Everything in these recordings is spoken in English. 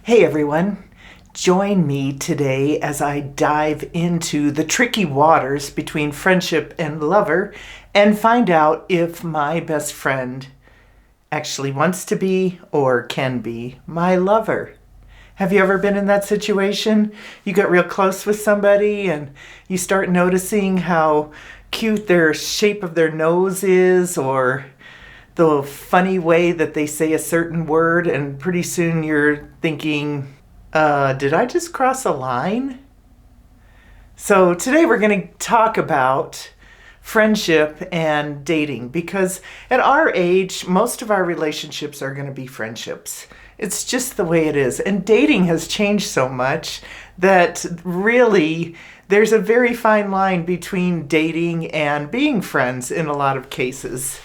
Hey everyone, join me today as I dive into the tricky waters between friendship and lover and find out if my best friend actually wants to be or can be my lover. Have you ever been in that situation? You get real close with somebody and you start noticing how cute their shape of their nose is, or the funny way that they say a certain word, and pretty soon you're thinking, did I just cross a line? So today we're going to talk about friendship and dating, because at our age, most of our relationships are going to be friendships. It's just the way it is. And dating has changed so much that really there's a very fine line between dating and being friends in a lot of cases.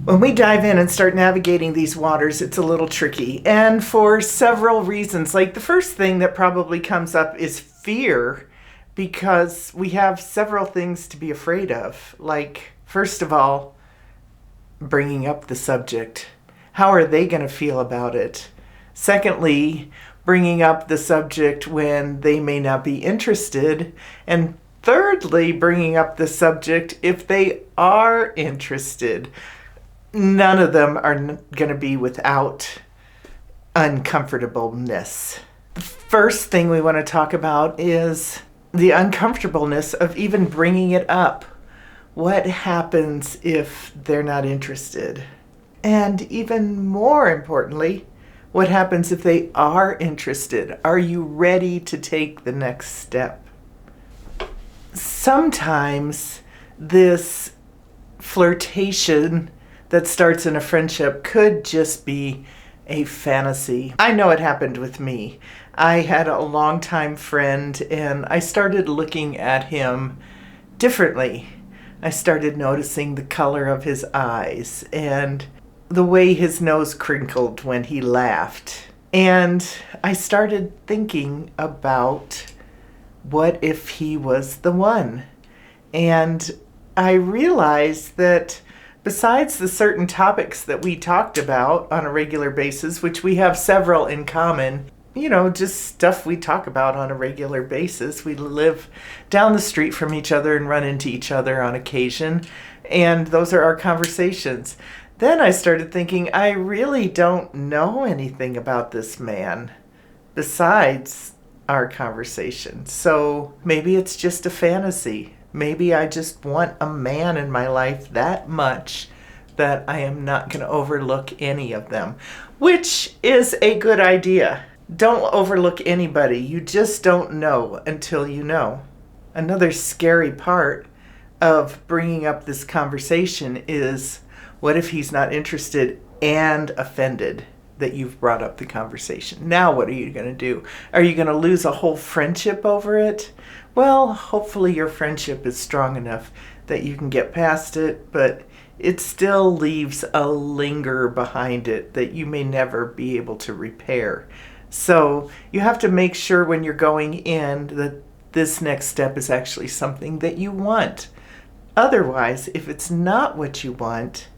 When we dive in and start navigating these waters, it's a little tricky, and for several reasons. Like, the first thing that probably comes up is fear, because we have several things to be afraid of. Like, first of all, bringing up the subject. How are they going to feel about it? Secondly, bringing up the subject when they may not be interested. And thirdly, bringing up the subject if they are interested. None of them are going to be without uncomfortableness. The first thing we want to talk about is the uncomfortableness of even bringing it up. What happens if they're not interested? And even more importantly, what happens if they are interested? Are you ready to take the next step? Sometimes this flirtation that starts in a friendship could just be a fantasy. I know it happened with me. I had a longtime friend and I started looking at him differently. I started noticing the color of his eyes and the way his nose crinkled when he laughed. And I started thinking about what if he was the one? And I realized that besides the certain topics that we talked about on a regular basis, which we have several in common, just stuff we talk about on a regular basis. We live down the street from each other and run into each other on occasion, and those are our conversations. Then I started thinking, I really don't know anything about this man besides our conversation. So maybe it's just a fantasy. Maybe I just want a man in my life that much that I am not going to overlook any of them, which is a good idea. Don't overlook anybody. You just don't know until you know. Another scary part of bringing up this conversation is, what if he's not interested and offended that you've brought up the conversation? Now what are you going to do? Are you going to lose a whole friendship over it? Well, hopefully your friendship is strong enough that you can get past it, but it still leaves a linger behind it that you may never be able to repair. So you have to make sure when you're going in that this next step is actually something that you want. Otherwise, if it's not what you want,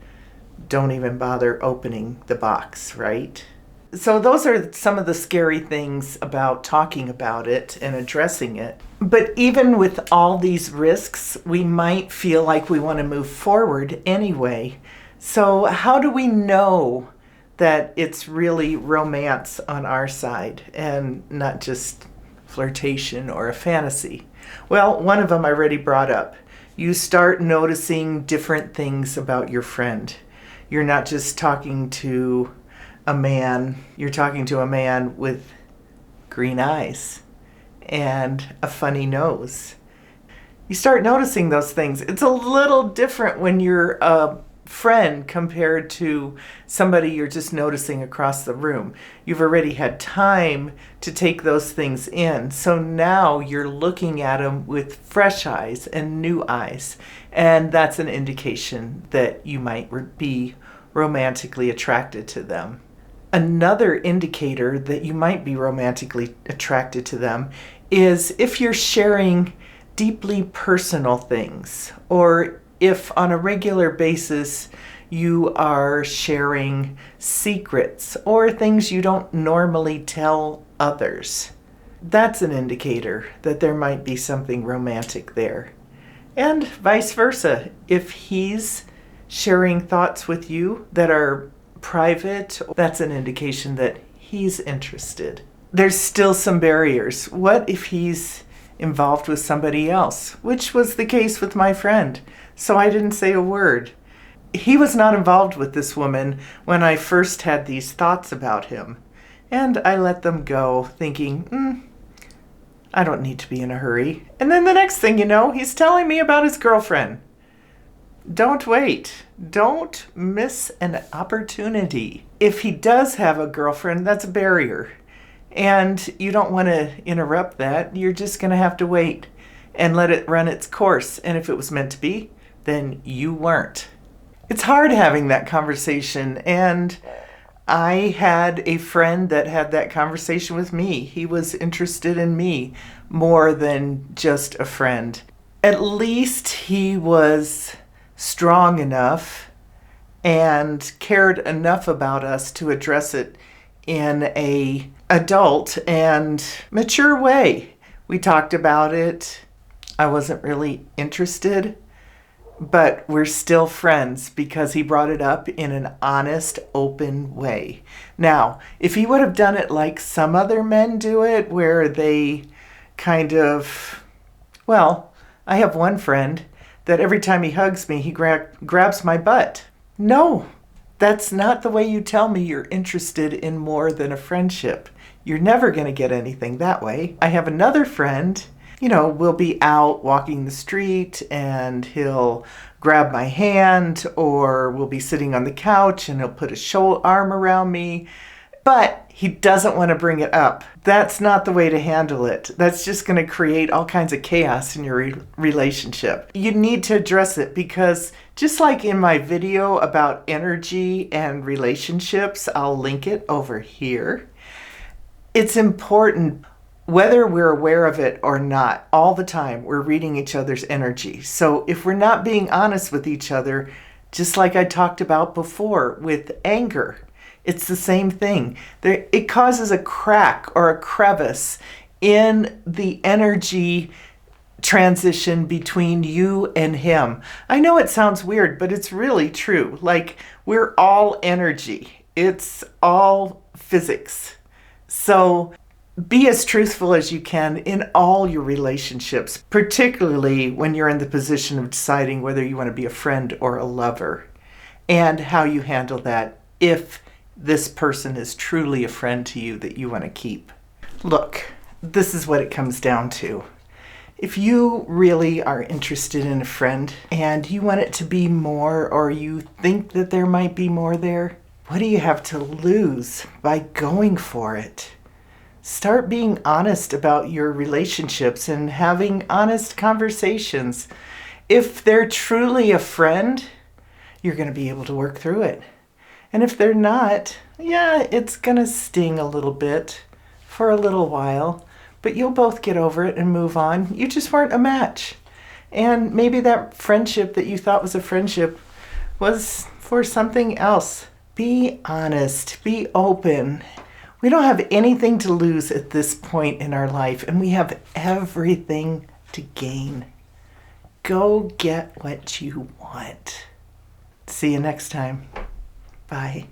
don't even bother opening the box, right? So those are some of the scary things about talking about it and addressing it. But even with all these risks, we might feel like we want to move forward anyway. So how do we know that it's really romance on our side and not just flirtation or a fantasy? Well, one of them I already brought up. You start noticing different things about your friend. You're not just talking to a man, you're talking to a man with green eyes and a funny nose. You start noticing those things. It's a little different when you're a friend compared to somebody you're just noticing across the room. You've already had time to take those things in. So now you're looking at them with fresh eyes and new eyes. And that's an indication that you might be romantically attracted to them. Another indicator that you might be romantically attracted to them is if you're sharing deeply personal things, or if on a regular basis you are sharing secrets or things you don't normally tell others. That's an indicator that there might be something romantic there. And vice versa. If he's sharing thoughts with you that are private, that's an indication that he's interested. There's still some barriers. What if he's involved with somebody else, which was the case with my friend? So I didn't say a word. He was not involved with this woman when I first had these thoughts about him. And I let them go, thinking, I don't need to be in a hurry. And then the next thing you know, he's telling me about his girlfriend. Don't wait. Don't miss an opportunity. If he does have a girlfriend, that's a barrier. And you don't want to interrupt that. You're just going to have to wait and let it run its course. And if it was meant to be, then you weren't. It's hard having that conversation. And I had a friend that had that conversation with me. He was interested in me more than just a friend. At least he was strong enough and cared enough about us to address it in a adult and mature way. We talked about it. I wasn't really interested, but we're still friends because he brought it up in an honest, open way. Now, if he would have done it like some other men do it, where they kind of, well, I have one friend that every time he hugs me, he grabs my butt. No, that's not the way you tell me you're interested in more than a friendship. You're never going to get anything that way. I have another friend, we'll be out walking the street and he'll grab my hand, or we'll be sitting on the couch and he'll put his arm around me, but he doesn't want to bring it up. That's not the way to handle it. That's just going to create all kinds of chaos in your relationship. You need to address it because just like in my video about energy and relationships, I'll link it over here. It's important, whether we're aware of it or not, all the time we're reading each other's energy. So if we're not being honest with each other, just like I talked about before with anger, it's the same thing. It causes a crack or a crevice in the energy transition between you and him. I know it sounds weird, but it's really true. Like, we're all energy. It's all physics. So be as truthful as you can in all your relationships, particularly when you're in the position of deciding whether you want to be a friend or a lover, and how you handle that if this person is truly a friend to you that you want to keep. Look, this is what it comes down to. If you really are interested in a friend and you want it to be more, or you think that there might be more there, what do you have to lose by going for it? Start being honest about your relationships and having honest conversations. If they're truly a friend, you're going to be able to work through it. And if they're not, it's going to sting a little bit for a little while, but you'll both get over it and move on. You just weren't a match. And maybe that friendship that you thought was a friendship was for something else. Be honest, be open. We don't have anything to lose at this point in our life, and we have everything to gain. Go get what you want. See you next time. Bye.